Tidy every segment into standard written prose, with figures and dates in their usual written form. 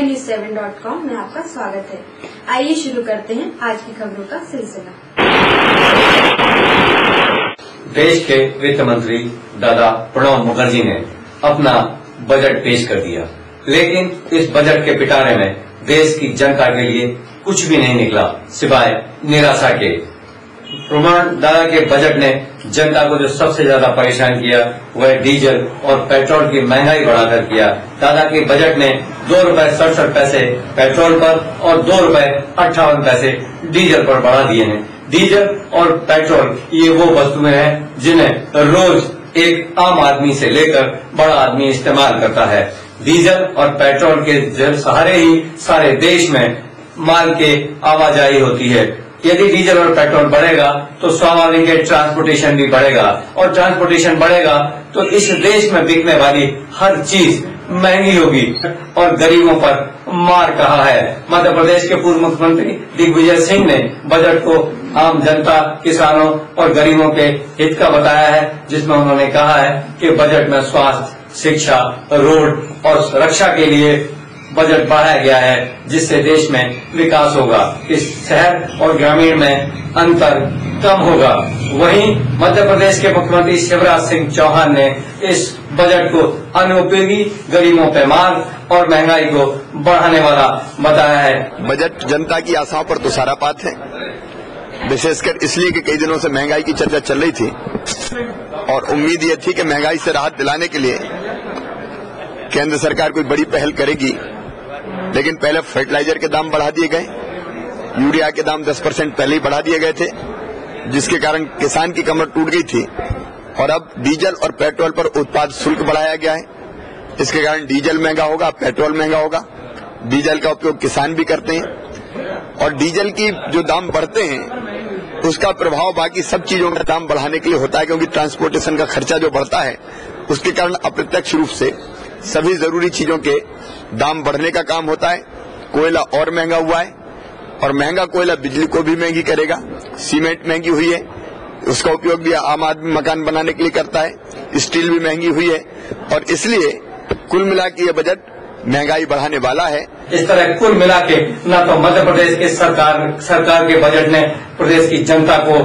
indianews7.com में आपका स्वागत है। आइए शुरू करते हैं आज की खबरों का सिलसिला। देश के वित्त मंत्री दादा प्रणब मुखर्जी ने अपना बजट पेश कर दिया, लेकिन इस बजट के पिटारे में देश की जनता के लिए कुछ भी नहीं निकला सिवाय निराशा के। प्रणब दादा के बजट ने जनता को जो सबसे ज्यादा परेशान किया वह डीजल और पेट्रोल की महंगाई बढ़ाकर किया। दादा के बजट ने ₹2.67 पेट्रोल पर और ₹2.58 डीजल पर बढ़ा दिए हैं। डीजल और पेट्रोल ये वो वस्तुएं हैं जिन्हें रोज एक आम आदमी से लेकर बड़ा आदमी इस्तेमाल करता है। डीजल और पेट्रोल के सहारे ही सारे देश में माल के आवाजाही होती है। यदि डीजल और पेट्रोल बढ़ेगा तो स्वाभाविक है ट्रांसपोर्टेशन भी बढ़ेगा, और ट्रांसपोर्टेशन बढ़ेगा तो इस देश में बिकने वाली हर चीज महंगी होगी और गरीबों पर मार कहा है। मध्य प्रदेश के पूर्व मुख्यमंत्री दिग्विजय सिंह ने बजट को आम जनता, किसानों और गरीबों के हित का बताया है, जिसमें उन्होंने कहा है कि बजट में स्वास्थ्य, शिक्षा, रोड और रक्षा के लिए बजट बढ़ाया गया है, जिससे देश में विकास होगा। इस शहर और ग्रामीण में अंतर कम होगा। वहीं मध्य प्रदेश के मुख्यमंत्री शिवराज सिंह चौहान ने इस बजट को अनुपयोगी, गरीबों पे मार और महंगाई को बढ़ाने वाला बताया है। बजट जनता की आशाओं पर तुषारापात है, विशेषकर इसलिए कि कई दिनों से महंगाई की चर्चा चल रही थी और उम्मीद ये थी कि महंगाई से राहत दिलाने के लिए केंद्र सरकार कोई बड़ी पहल करेगी। लेकिन पहले फर्टिलाइजर के दाम बढ़ा दिए गए, यूरिया के दाम 10% पहले ही बढ़ा दिए गए थे, जिसके कारण किसान की कमर टूट गई थी। और अब डीजल और पेट्रोल पर उत्पाद शुल्क बढ़ाया गया है। इसके कारण डीजल महंगा होगा, पेट्रोल महंगा होगा। डीजल का उपयोग किसान भी करते हैं और डीजल की जो दाम बढ़ते हैं उसका प्रभाव बाकी सब चीजों का दाम बढ़ाने के लिए होता है, क्योंकि ट्रांसपोर्टेशन का खर्चा जो बढ़ता है उसके कारण अप्रत्यक्ष रूप से सभी जरूरी चीजों के दाम बढ़ने का काम होता है। कोयला और महंगा हुआ है और महंगा कोयला बिजली को भी महंगी करेगा। सीमेंट महंगी हुई है, उसका उपयोग भी आम आदमी मकान बनाने के लिए करता है। स्टील भी महंगी हुई है और इसलिए कुल मिला के ये बजट महंगाई बढ़ाने वाला है। इस तरह कुल मिला के न तो मध्य प्रदेश के सरकार के बजट ने प्रदेश की जनता को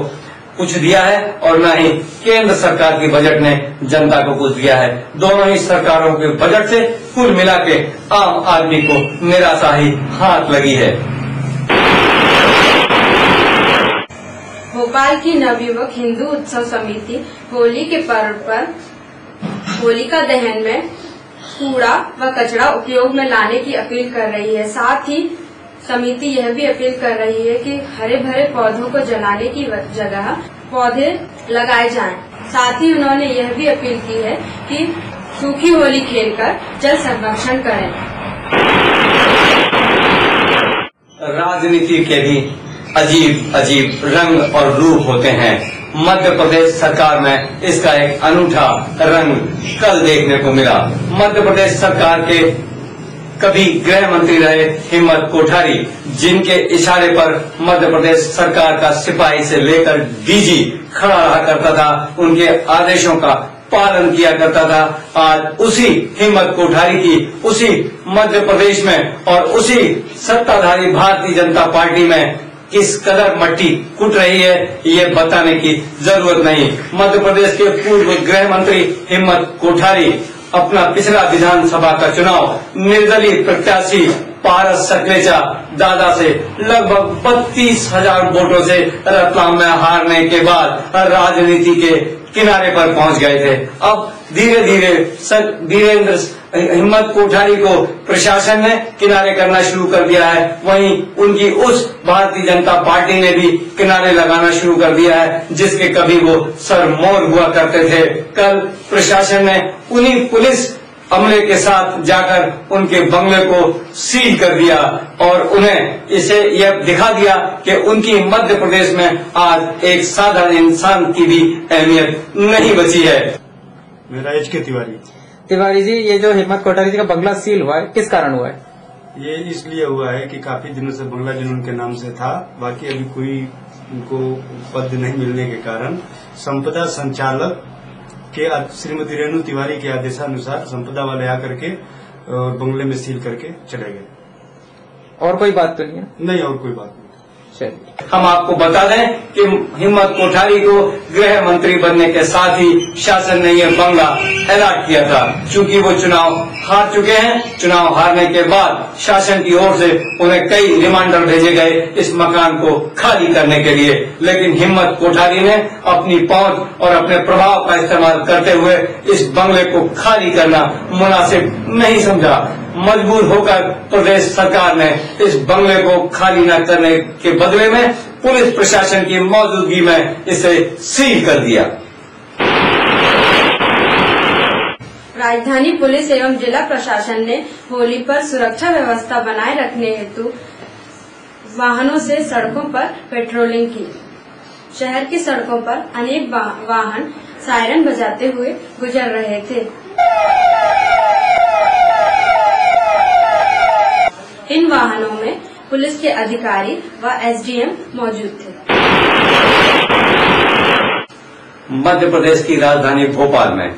कुछ दिया है और न ही केंद्र सरकार की बजट ने जनता को कुछ दिया है। दोनों ही सरकारों के बजट से कुल मिला के आम आदमी को निराशा ही हाथ लगी है। भोपाल की नवयुवक हिंदू उत्सव समिति होली के पर्व पर होलिका दहन में कूड़ा व कचरा उपयोग में लाने की अपील कर रही है। साथ ही समिति यह भी अपील कर रही है कि हरे भरे पौधों को जलाने की जगह पौधे लगाए जाएं। साथ ही उन्होंने यह भी अपील की है कि सूखी होली खेलकर जल संरक्षण करें। राजनीति के भी अजीब अजीब रंग और रूप होते हैं। मध्य प्रदेश सरकार में इसका एक अनूठा रंग कल देखने को मिला। मध्य प्रदेश सरकार के कभी गृह मंत्री रहे हिम्मत कोठारी, जिनके इशारे पर मध्य प्रदेश सरकार का सिपाही से लेकर डीजी खड़ा रहा करता था, उनके आदेशों का पालन किया करता था। आज उसी हिम्मत कोठारी की उसी मध्य प्रदेश में और उसी सत्ताधारी भारतीय जनता पार्टी में किस कदर मट्टी कुट रही है ये बताने की जरूरत नहीं। मध्य प्रदेश के पूर्व गृह मंत्री हिम्मत कोठारी अपना पिछला विधानसभा का चुनाव निर्दलीय प्रत्याशी पारस सकलेचा दादा से लगभग 32,000 वोटों से रतलाम में हारने के बाद राजनीति के किनारे पर पहुंच गए थे। अब धीरे धीरे वीरेंद्र हिम्मत कोठारी को प्रशासन ने किनारे करना शुरू कर दिया है। वहीं उनकी उस भारतीय जनता पार्टी ने भी किनारे लगाना शुरू कर दिया है, जिसके कभी वो सरमौर हुआ करते थे। कल प्रशासन ने उन्हीं पुलिस अमले के साथ जाकर उनके बंगले को सील कर दिया और उन्हें इसे यह दिखा दिया कि उनकी मध्य प्रदेश में आज एक साधारण इंसान की भी अहमियत नहीं बची है। मेरा एच.के. तिवारी जी, ये जो हिम्मत कोठारी जी का बंगला सील हुआ है, किस कारण हुआ है? ये इसलिए हुआ है कि काफी दिनों से बंगला जिन उनके नाम से था, बाकी अभी कोई उनको पद नहीं मिलने के कारण संपदा संचालक के श्रीमती रेणु तिवारी के आदेशानुसार संपदा वाले आकर के बंगले में सील करके चले गए। और कोई बात तो नहीं है? नहीं, और कोई बात नहीं। चलिए, हम आपको बता दें कि हिम्मत कोठारी को गृह मंत्री बनने के साथ ही शासन ने यह बंगला अलॉट किया था। चूंकि वो चुनाव हार चुके हैं, चुनाव हारने के बाद शासन की ओर से उन्हें कई रिमाइंडर भेजे गए इस मकान को खाली करने के लिए, लेकिन हिम्मत कोठारी ने अपनी पहुंच और अपने प्रभाव का इस्तेमाल करते हुए इस बंगले को खाली करना मुनासिब नहीं समझा। मजबूर होकर प्रदेश सरकार ने इस बंगले को खाली न करने के बदले में पुलिस प्रशासन की मौजूदगी में इसे सील कर दिया। राजधानी पुलिस एवं जिला प्रशासन ने होली पर सुरक्षा व्यवस्था बनाए रखने हेतु वाहनों से सड़कों पर पेट्रोलिंग की। शहर की सड़कों पर अनेक वाहन सायरन बजाते हुए गुजर रहे थे। इन वाहनों में पुलिस के अधिकारी व एसडीएम मौजूद थे। मध्य प्रदेश की राजधानी भोपाल में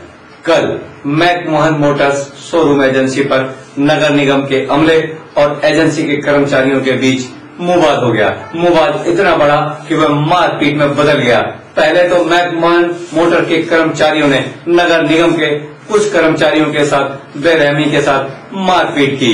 कल मैकमोहन मोटर्स शोरूम एजेंसी पर नगर निगम के अमले और एजेंसी के कर्मचारियों के बीच मुवाद हो गया। मुवाद इतना बड़ा कि वह मारपीट में बदल गया। पहले तो मैकमोहन मोटर के कर्मचारियों ने नगर निगम के कुछ कर्मचारियों के साथ बेरहमी के साथ मारपीट की।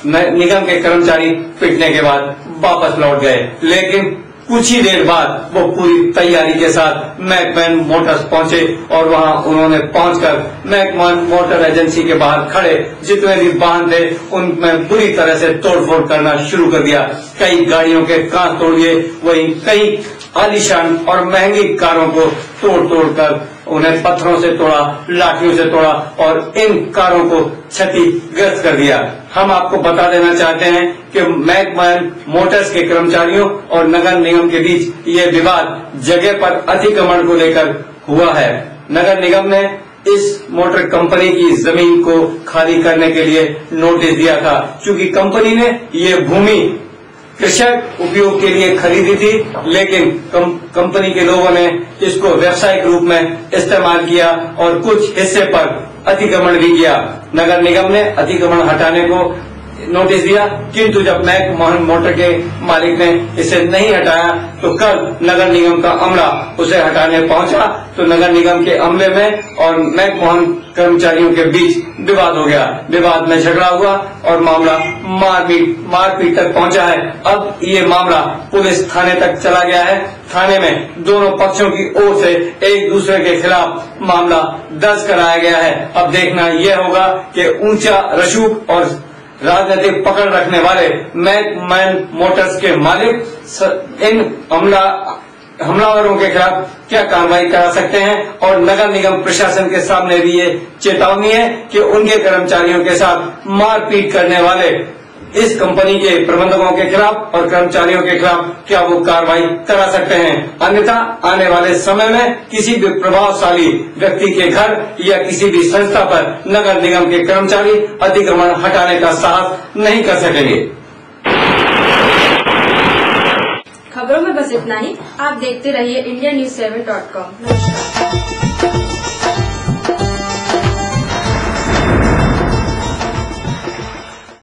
निगम के कर्मचारी पिटने के बाद वापस लौट गए, लेकिन कुछ ही देर बाद वो पूरी तैयारी के साथ मैकमोहन मोटर्स पहुंचे और वहां उन्होंने पहुंचकर मैकमोहन मोटर एजेंसी के बाहर खड़े जितने भी वाहन थे उनमें बुरी तरह से तोड़फोड़ करना शुरू कर दिया। कई गाड़ियों के कांच तोड़ दिए, वहीं कई आलीशान और महंगी कारों को तोड़ कर उन्हें पत्थरों से तोड़ा, लाठियों से तोड़ा और इन कारों को क्षतिग्रस्त कर दिया। हम आपको बता देना चाहते हैं कि मैकमोहन मोटर्स के कर्मचारियों और नगर निगम के बीच ये विवाद जगह पर अतिक्रमण को लेकर हुआ है। नगर निगम ने इस मोटर कंपनी की जमीन को खाली करने के लिए नोटिस दिया था, क्योंकि कंपनी ने ये भूमि कृषक उपयोग के लिए खरीदी थी, लेकिन कंपनी के लोगों ने इसको व्यावसायिक रूप में इस्तेमाल किया और कुछ हिस्से पर अतिक्रमण भी किया। नगर निगम ने अतिक्रमण हटाने को नोटिस दिया, किंतु जब मैकमोहन मोटर के मालिक ने इसे नहीं हटाया तो कल नगर निगम का अमला उसे हटाने पहुंचा तो नगर निगम के अमले में और मैकमोहन कर्मचारियों के बीच विवाद हो गया। विवाद में झगड़ा हुआ और मामला मारपीट तक पहुंचा है। अब ये मामला पुलिस थाने तक चला गया है। थाने में दोनों पक्षों की ओर से एक दूसरे के खिलाफ मामला दर्ज कराया गया है। अब देखना यह होगा कि ऊंचा रसूख और राजनीतिक पकड़ रखने वाले मैकमोहन मोटर्स के मालिक इन हमलावरों के खिलाफ क्या कार्रवाई करा सकते हैं। और नगर निगम प्रशासन के सामने भी ये चेतावनी है कि उनके कर्मचारियों के साथ मारपीट करने वाले इस कंपनी के प्रबंधकों के खिलाफ और कर्मचारियों के खिलाफ क्या वो कार्रवाई करा सकते हैं। अन्यथा आने वाले समय में किसी भी प्रभावशाली व्यक्ति के घर या किसी भी संस्था पर नगर निगम के कर्मचारी अतिक्रमण हटाने का साहस नहीं कर सकेंगे। खबरों में बस इतना ही। आप देखते रहिए IndiaNews7.com। नमस्कार।